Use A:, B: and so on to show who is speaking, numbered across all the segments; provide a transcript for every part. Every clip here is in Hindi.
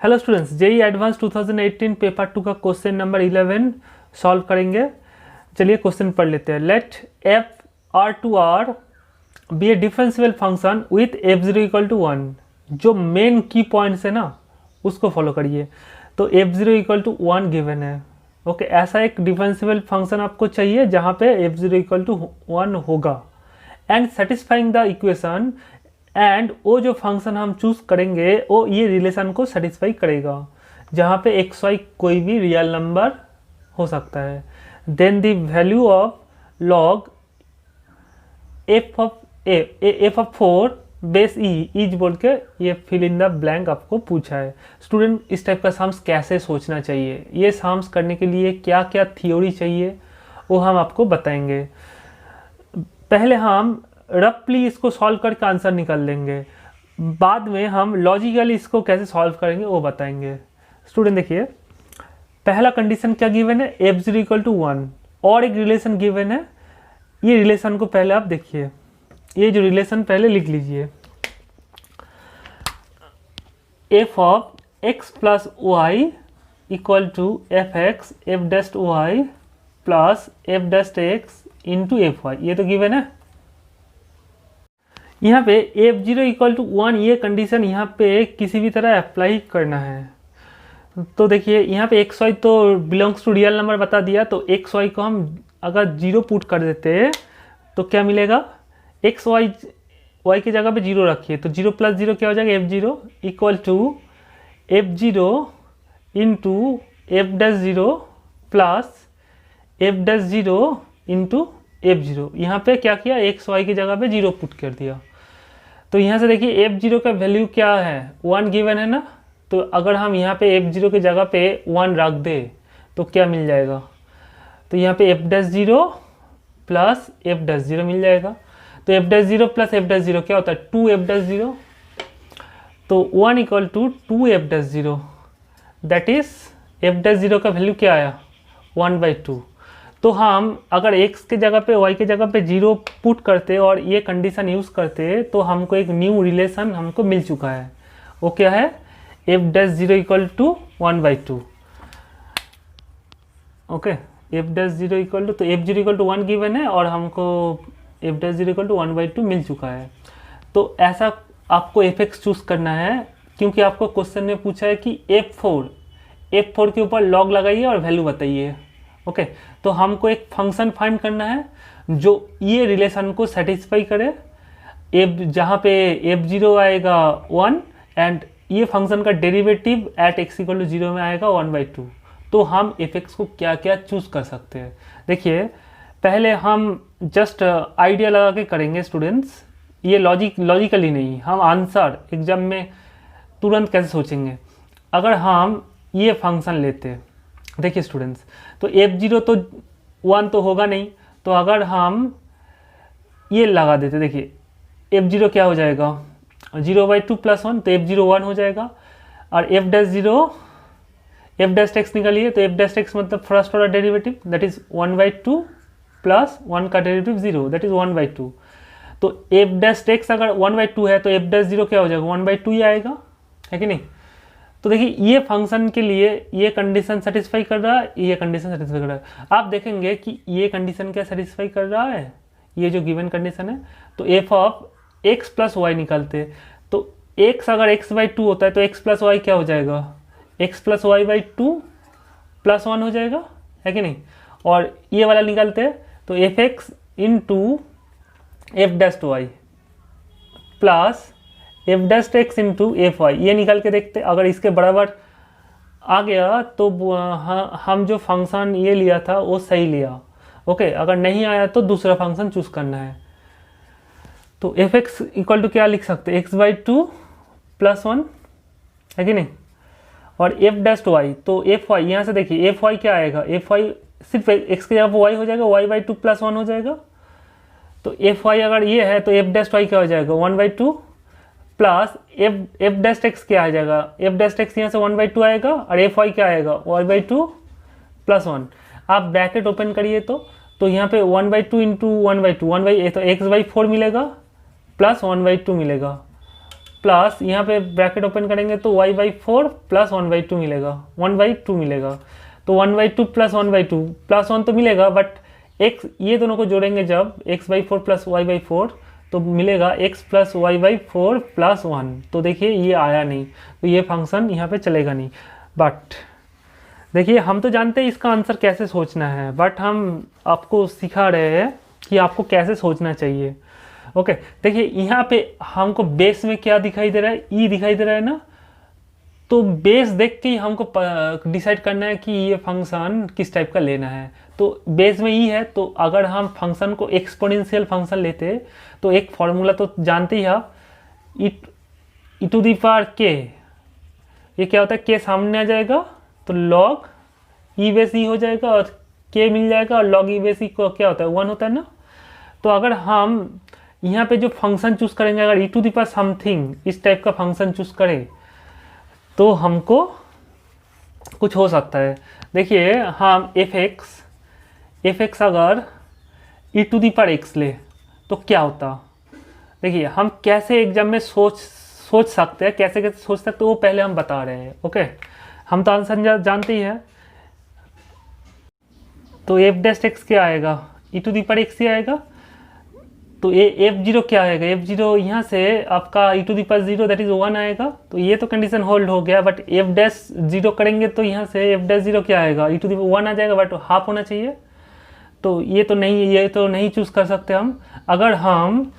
A: Hello students, JEE advance 2018 paper 2 का क्वेश्चन नंबर 11 सॉल्व करेंगे। चलिए क्वेश्चन पढ़ लेते हैं। Let f R to R be a differential function with f zero equal to 1। जो मेन की पॉइंट्स है ना उसको फॉलो करिए। तो f zero equal to 1 given है। ओके, ऐसा एक डिफरेंशियल फंक्शन आपको चाहिए जहाँ पे एफ जीरो इक्वल टू 1 होगा and satisfying the equation. And वो जो फंक्शन हम चूज करेंगे वो ये रिलेशन को सेटिस्फाई करेगा जहाँ पे एक्स वाई कोई भी रियल नंबर हो सकता है। Then the value of log f of 4 base e is बोल के ये फिल इन द ब्लैंक आपको पूछा है। स्टूडेंट, इस टाइप का सम्स कैसे सोचना चाहिए, ये सम्स करने के लिए क्या क्या थियोरी चाहिए वो हम आपको बताएंगे। पहले हम रफली इसको सॉल्व करके आंसर निकाल लेंगे, बाद में हम लॉजिकली इसको कैसे सॉल्व करेंगे वो बताएंगे। स्टूडेंट देखिए, पहला कंडीशन क्या गिवन है, एफ जीरो इक्वल टू 1 और एक रिलेशन गिवन है। ये रिलेशन को पहले आप देखिए, ये जो रिलेशन पहले लिख लीजिए, f of x plus y equal to f x f dash y plus f dash x into F y, ये तो गिवन है। यहाँ पे एफ जीरो इक्वल टू 1 ये कंडीशन यहाँ पे किसी भी तरह अप्लाई करना है। तो देखिए यहाँ पे एक्स वाई तो बिलोंग्स टू रियल नंबर बता दिया, तो एक्स वाई को हम अगर जीरो पुट कर देते तो क्या मिलेगा, एक्स वाई वाई की जगह पे जीरो रखिए तो जीरो प्लस जीरो क्या हो जाएगा, f zero equal to f zero into f dash zero plus f dash zero into f zero. यहाँ पे क्या किया, एक्स वाई की जगह पे जीरो पुट कर दिया। तो यहाँ से देखिए एफ जीरो का वैल्यू क्या है, 1 गिवन है ना। तो अगर हम यहाँ पे एफ जीरो की जगह पे 1 रख दे तो क्या मिल जाएगा, तो यहाँ पे f dash zero plus f dash zero मिल जाएगा। तो f dash zero plus f dash zero क्या होता है, 2 एफ डैश जीरो। तो 1 equal to 2 f dash zero, that is f dash zero का वैल्यू क्या आया, 1/2। तो हम अगर x के जगह पे y के जगह पे जीरो पुट करते और ये कंडीशन यूज़ करते तो हमको एक न्यू रिलेशन हमको मिल चुका है। वो क्या है, f dash zero equal to 1/2। Okay, f dash zero equal to, तो f zero equal to 1 given है और हमको f dash zero equal to 1/2 मिल चुका है। तो ऐसा आपको एफ एक्स चूज़ करना है, क्योंकि आपको क्वेश्चन में पूछा है कि F4 के ऊपर लॉग लगाइए और वैल्यू बताइए। ओके, तो हमको एक फंक्शन फाइंड करना है जो ये रिलेशन को सेटिस्फाई करे। एफ जहाँ पे एफ जीरो आएगा 1 एंड ये फंक्शन का derivative at x equal to 0 में आएगा 1/2। तो हम एफ एक्स को क्या क्या चूज़ कर सकते हैं, देखिए पहले हम जस्ट आइडिया लगा के करेंगे स्टूडेंट्स, ये लॉजिकली नहीं, हम आंसर एग्जाम में तुरंत कैसे सोचेंगे। अगर हम ये फंक्शन लेते, देखिए स्टूडेंट्स, तो एफ जीरो तो 1 तो होगा नहीं, तो अगर हम ये लगा देते, देखिए एफ जीरो क्या हो जाएगा, 0/2 प्लस 1, तो एफ जीरो 1 हो जाएगा। और f dash zero, F dash x निकालिए, तो एफ डैश एक्स मतलब first order derivative, that is 1/2 plus 1 का डेरिवेटिव 0, दैट इज 1/2। तो एफ डैश एक्स अगर 1/2 है तो एफ डैश जीरो क्या हो जाएगा, 1/2 ही आएगा, है कि नहीं। तो देखिए ये फंक्शन के लिए ये कंडीशन सेटिस्फाई कर रहा है, ये कंडीशन सेटिस्फाई कर रहा है। आप देखेंगे कि ये कंडीशन क्या सेटिस्फाई कर रहा है, ये जो गिवन कंडीशन है। तो f of x plus y निकालते, तो एक्स अगर x/2 होता है तो x प्लस वाई क्या हो जाएगा, x प्लस y/2 प्लस 1 हो जाएगा, है कि नहीं। और ये वाला निकालते हैं तो f x into f dash y plus f dash x into F y, ये निकाल के देखते, अगर इसके बराबर आ गया तो हम जो फंक्शन ये लिया था वो सही लिया। ओके, अगर नहीं आया तो दूसरा फंक्शन चूज करना है। तो एफ एक्स इक्वल टू क्या लिख सकते हैं, x/2 प्लस 1, है कि नहीं। और एफ डैश वाई, तो एफ वाई यहाँ से देखिए एफ वाई क्या आएगा, एफ वाई सिर्फ एक्स की जगह पर वाई हो जाएगा, y/2 प्लस 1 हो जाएगा। तो एफ वाई अगर ये है तो एफ डैश वाई क्या हो जाएगा, 1/2 प्लस एफ डैश एक्स क्या आ जाएगा, एफ डैश एक्स यहाँ से 1/2 आएगा और एफ वाई क्या आएगा, y/2 प्लस 1। आप ब्रैकेट ओपन करिए तो यहाँ पे 1/2 इंटू 1/2 तो x/4 मिलेगा प्लस 1/2 मिलेगा प्लस यहाँ पे ब्रैकेट ओपन करेंगे तो y/4 प्लस 1/2 मिलेगा, 1/2 मिलेगा। तो 1/2 प्लस 1/2 प्लस 1 तो मिलेगा, बट x ये दोनों को जोड़ेंगे जब x/4 प्लस y/4 तो मिलेगा x प्लस y/4 प्लस 1। तो देखिए ये आया नहीं, तो ये फंक्शन यहाँ पे चलेगा नहीं। बट देखिए हम तो जानते हैं इसका आंसर कैसे सोचना है, बट हम आपको सिखा रहे हैं कि आपको कैसे सोचना चाहिए। ओके देखिए यहाँ पे हमको बेस में क्या दिखाई दे रहा है, ई दिखाई दे रहा है ना, तो बेस देख के ही हमको डिसाइड करना है कि ये फंक्शन किस टाइप का लेना है। तो बेस में ई है, तो अगर हम फंक्शन को एक्सपोनेंशियल फंक्शन लेते तो एक फॉर्मूला तो जानते ही आप, ई टू दी पावर के, ये क्या होता है, के सामने आ जाएगा तो लॉग ई बेस ई हो जाएगा और के मिल जाएगा, और लॉग ई बेस ई को क्या होता है 1 होता है ना। तो अगर हम यहाँ पे जो फंक्शन चूज करेंगे, अगर ई टू दी पावर समथिंग इस टाइप का फंक्शन चूज करें तो हमको कुछ हो सकता है। देखिए हम एफ एक्स अगर ई टू दी पावर एक्स ले तो क्या होता, देखिए हम कैसे एग्जाम में सोच सकते हैं, कैसे कैसे सोच सकते हैं वो पहले हम बता रहे हैं। ओके हम तो आंसर जानते ही हैं, तो एफ डैश एक्स क्या आएगा, e to the power x ही आएगा। तो एफ जीरो क्या आएगा, एफ जीरो यहाँ से आपका e to the power 0 that is 1 आएगा। तो ये तो कंडीशन होल्ड हो गया, बट एफ डैश 0 करेंगे तो यहाँ से एफ डैश 0 क्या आएगा, ई टू दी पावर 1 आ जाएगा, बट हाफ होना चाहिए। तो ये तो नहीं चूज़ कर सकते हम। अगर हम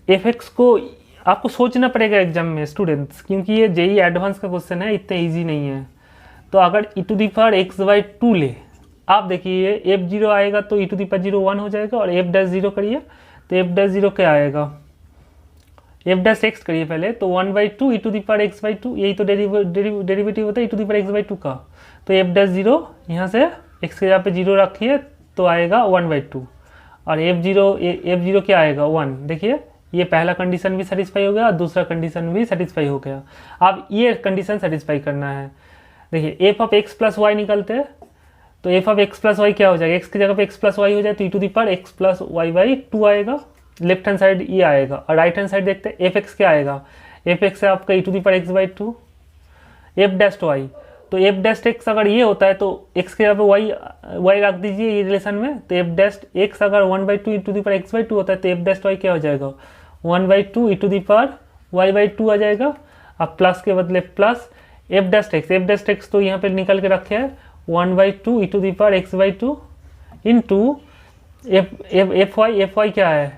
A: एफ एक्स को, आपको सोचना पड़ेगा एग्जाम में स्टूडेंट्स, क्योंकि ये जेई एडवांस का क्वेश्चन है, इतना ईजी नहीं है। तो अगर ई टू दी पावर x/2 ले, आप देखिए एफ जीरो आएगा तो ई टू दी पावर 0 1 हो जाएगा, और एफ डैश 0 करिए तो एफ डैश 0 क्या आएगा, एफ डैश एक्स करिए पहले, तो 1/2 e to the power x/2, यही तो डेरिवेटिव होता है ई टू दी पावर x/2 का। तो एफ डैश 0 यहाँ से x के जगह पे 0 रखिए तो आएगा 1/2, और एफ जीरो क्या आएगा 1। देखिए ये पहला कंडीशन भी सेटिस्फाई हो गया और दूसरा कंडीशन भी सेटिस्फाई हो गया। अब ये कंडीशन सेटिस्फाई करना है। देखिए f of x plus y निकलते हैं, तो f of x plus y क्या हो जाएगा, एक्स की जगह पे एक्स प्लस वाई हो जाए तो e to the power x plus y 2 आएगा, लेफ्ट हैंड साइड ये आएगा। और राइट हैंड साइड देखते हैं एफ एक्स क्या आएगा, एफ एक्स है आपका e to the power x/2 f dash y. तो एफ डैश एक्स अगर ये होता है तो एक्स के जगह पे वाई रख दीजिए ये रिलेशन में, तो एफ डैश एक्स अगर 1/2 e to the power x/2 होता है तो एफ डैश वाई क्या हो जाएगा 1/2 e to the power y/2 आ जाएगा। अब प्लस के बदले प्लस एफ डैश एक्स तो यहाँ पे निकल के रखे हैं 1/2 e to the power x/2 into F Y क्या है,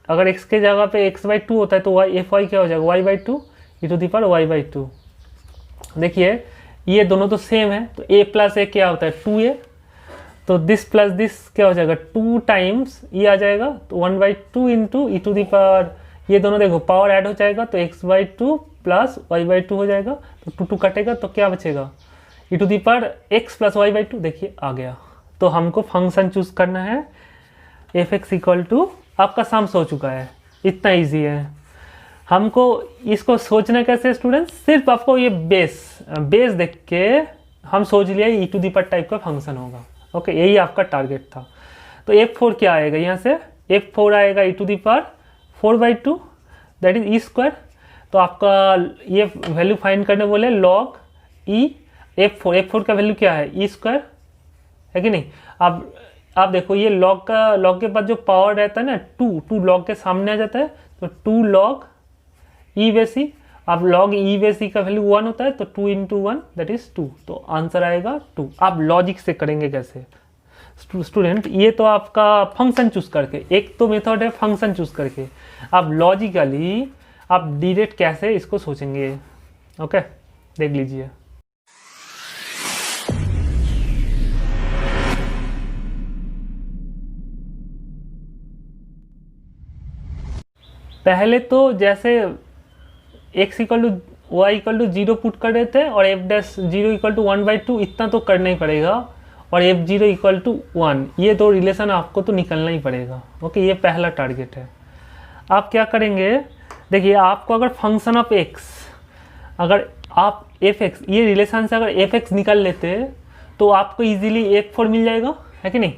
A: अगर x के जगह पे x/2 होता है तो एफ वाई क्या हो जाएगा y/2 E to the power y/2। देखिए ये दोनों तो सेम है, तो a प्लस ए क्या होता है 2a, तो दिस प्लस दिस क्या हो जाएगा 2 टाइम्स ये आ जाएगा, तो 1/2 into e to the power, ये दोनों देखो पावर ऐड हो जाएगा तो x/2 प्लस y/2 हो जाएगा, तो 2 कटेगा तो क्या बचेगा e to the power x plus y/2। देखिए आ गया। तो हमको फंक्शन चूज करना है एफ एक्स इक्वल टू, आपका सम्स हो चुका है, इतना ईजी है। हमको इसको सोचना कैसे स्टूडेंट्स, सिर्फ आपको ये बेस देख के हम सोच लिया ई टू दी पावर टाइप का फंक्शन होगा। ओके यही आपका टारगेट था। तो f4 क्या आएगा, यहाँ से f4 आएगा e to the power 4/2 that is e square. तो आपका ये वैल्यू फाइंड करने बोले लॉग ई f4 का वैल्यू क्या है ई स्क्वायर है कि नहीं। आप देखो ये लॉग के बाद जो पावर रहता है ना 2 लॉग के सामने आ जाता है, तो 2 लॉग ई बेस ई। अब लॉग ई बेस ई का वैल्यू 1 होता है तो 2 इंटू 1 दैट इज 2, तो आंसर आएगा 2। आप लॉजिक से करेंगे कैसे स्टूडेंट, ये तो आपका फंक्शन चूज करके, एक तो मेथड है फंक्शन चूज करके, आप लॉजिकली आप डायरेक्ट कैसे इसको सोचेंगे। ओके देख लीजिए। पहले तो जैसे x equal to y equal to 0 put कर देते हैं और एफ डैश 0 इक्वल टू 1/2 इतना तो करना ही पड़ेगा, और एफ 0 इक्वल टू 1, ये दो रिलेशन आपको तो निकलना ही पड़ेगा। ओके ये पहला टारगेट है। आप क्या करेंगे, देखिए आपको अगर फंक्शन ऑफ x, अगर आप एफ एक्स ये रिलेशन से अगर एफ एक्स निकाल लेते तो आपको इजीली f4 मिल जाएगा है कि नहीं।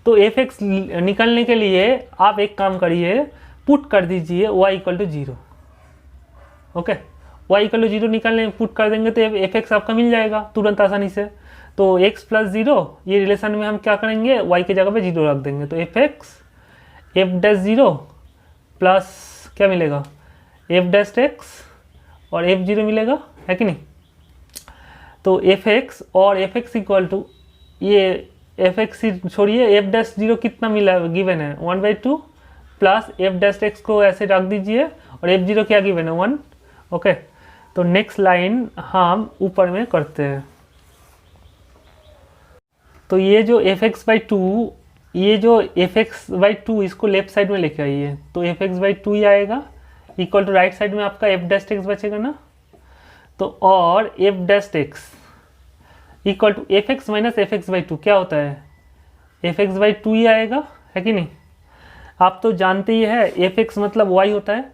A: तो एफ एक्स निकालने के लिए आप एक काम करिए, पुट कर दीजिए y equal to 0। Okay. y equal to 0 निकालने पुट कर देंगे तो एफ एक्स आपका मिल जाएगा तुरंत आसानी से। तो x प्लस 0 ये रिलेशन में हम क्या करेंगे, y की जगह पे 0 रख देंगे, तो f x F dash 0 plus क्या मिलेगा, एफ डैश एक्स और एफ 0 मिलेगा, है कि नहीं। तो एफ एक्स और एफ एक्स इक्वल टू ये एफ एक्स छोड़िए, एफ डैश 0 कितना मिला गिवन है 1/2 प्लस एफ डैश एक्स को ऐसे रख दीजिए और एफ 0 क्या गिवन है 1। ओके, तो नेक्स्ट लाइन हम ऊपर में करते हैं। तो ये जो एफ एक्स बाई टू, ये जो एफ एक्स बाई टू इसको लेफ्ट साइड में लेके आइए, तो एफ एक्स बाई टू ही आएगा इक्वल टू राइट साइड में आपका एफ डैश एक्स बचेगा ना। तो और f dash x equal to f x minus f x by two क्या होता है, एफ एक्स बाई टू ही आएगा, है कि नहीं। आप तो जानते ही है एफ एक्स मतलब वाई होता है,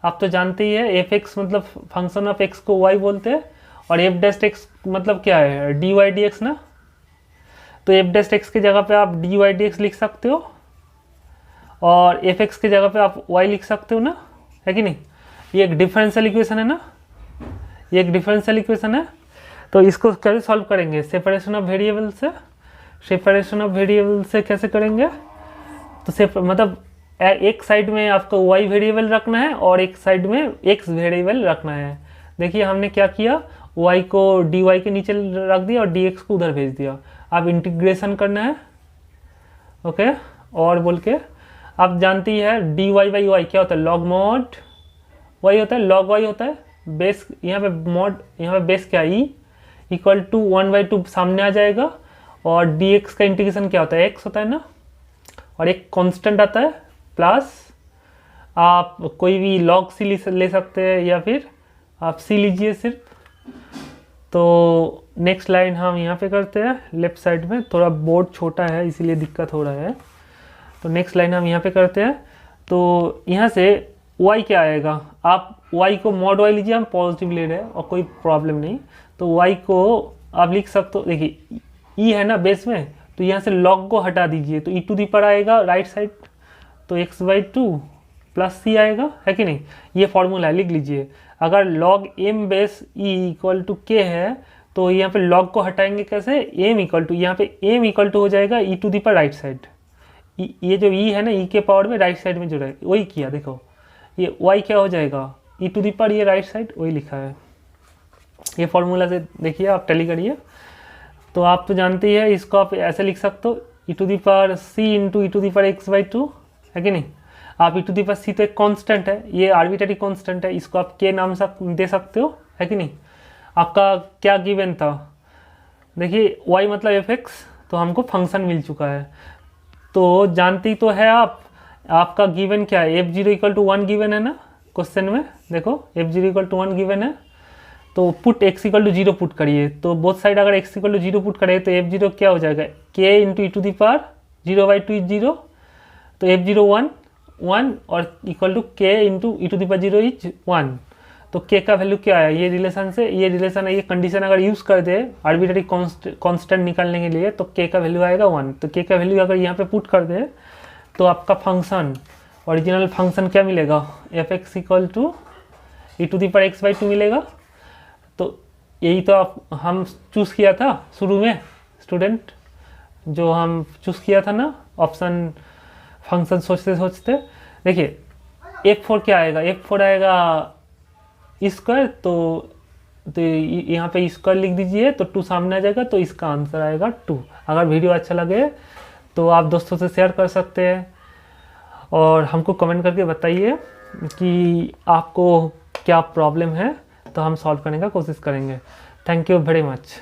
A: आप तो जानते ही है एफ एक्स मतलब फंक्शन ऑफ एक्स को वाई बोलते हैं, और एफ डैश एक्स मतलब क्या है डी वाई डी एक्स ना। तो एफ डैश एक्स की जगह पे आप डी वाई डी एक्स लिख सकते हो और एफ एक्स की जगह पे आप वाई लिख सकते हो ना, है कि नहीं। ये एक डिफरेंशियल इक्वेशन है ना, ये एक डिफरेंशियल इक्वेशन है। तो इसको कैसे सॉल्व करेंगे, सेपरेशन ऑफ वेरिएबल से। सेपरेशन ऑफ वेरिएबल से कैसे करेंगे, तो मतलब एक साइड में आपको y वेरिएबल रखना है और एक साइड में x वेरिएबल रखना है। देखिए हमने क्या किया, y को dy के नीचे रख दिया और dx को उधर भेज दिया। आप इंटीग्रेशन करना है, ओके। और बोल के आप जानती है dy बाई y क्या होता है, log mod y होता है, log y होता है, बेस यहाँ पे mod, यहाँ पे बेस क्या है e इक्वल टू 1/2 सामने आ जाएगा, और dx का इंटीग्रेशन क्या होता है x होता है ना, और एक कांस्टेंट आता है प्लस आप कोई भी log c ले सकते हैं या फिर आप c लीजिए सिर्फ। तो नेक्स्ट लाइन हम यहाँ पे करते हैं लेफ्ट साइड में, थोड़ा बोर्ड छोटा है इसीलिए दिक्कत हो रहा है। तो नेक्स्ट लाइन हम यहाँ पे करते हैं। तो यहाँ से y क्या आएगा, आप y को मॉड y लीजिए, हम पॉजिटिव ले रहे हैं और कोई प्रॉब्लम नहीं। तो y को आप लिख सकते हो, देखिए e है ना बेस में, तो यहाँ से log को हटा दीजिए तो e टू दी पर आएगा राइट साइड, तो x/2 प्लस c आएगा, है कि नहीं। ये फॉर्मूला है, लिख लीजिए। अगर log m base e equal to k है तो यहाँ पे log को हटाएंगे कैसे, m इक्वल टू, यहाँ पे m इक्वल टू हो जाएगा e टू दी पर राइट साइड। ये जो e है ना e के पावर में राइट साइड में जो है वही किया, देखो ये y क्या हो जाएगा e टू दी पर ये राइट साइड वही लिखा है। ये फॉर्मूला से देखिए आप टैली करिए। तो आप तो जानते ही है, इसको आप ऐसे लिख सकते हो e to the power c into e to the power x/2, है कि नहीं। आप e to the power c तो एक कांस्टेंट है, ये आर्बिट्ररी कांस्टेंट है, इसको आप k नाम दे सकते हो, है कि नहीं। आपका क्या गिवन था, देखिए y मतलब fx, तो हमको फंक्शन मिल चुका है। तो जानती तो है आप, आपका गिवन क्या है, f0 इक्वल टू 1 गिवन है ना क्वेश्चन में, देखो f0 इक्वल टू 1 गिवन है। तो put x equal to 0 put करिए, तो बोथ साइड अगर x इक्वल टू 0 पुट करें तो f0 क्या हो जाएगा, k into e to the power 0/2 is 0, तो f0 1 और equal to k into e to the power 0 is 1। तो k का वैल्यू क्या है, ये रिलेशन से, ये रिलेशन है, ये कंडीशन अगर यूज़ कर दे आर्बिट्ररी कांस्टेंट निकालने के लिए तो k का वैल्यू आएगा 1। तो k का वैल्यू अगर यहाँ पे पुट कर दे तो आपका फंक्शन, ओरिजिनल फंक्शन क्या मिलेगा, f(x) equal to e to the power x/2 मिलेगा। तो यही तो हम चूज़ किया था शुरू में स्टूडेंट, जो हम चूज़ किया था ना ऑप्शन फंक्शन सोचते सोचते। देखिए f4 क्या आएगा, f4 आएगा स्क्वायर, तो यहाँ पे स्क्वायर लिख दीजिए तो 2 सामने आ जाएगा, तो इसका आंसर आएगा 2। अगर वीडियो अच्छा लगे तो आप दोस्तों से शेयर कर सकते हैं और हमको कमेंट करके बताइए कि आपको क्या प्रॉब्लम है, तो हम सॉल्व करने का कोशिश करेंगे। Thank you very much.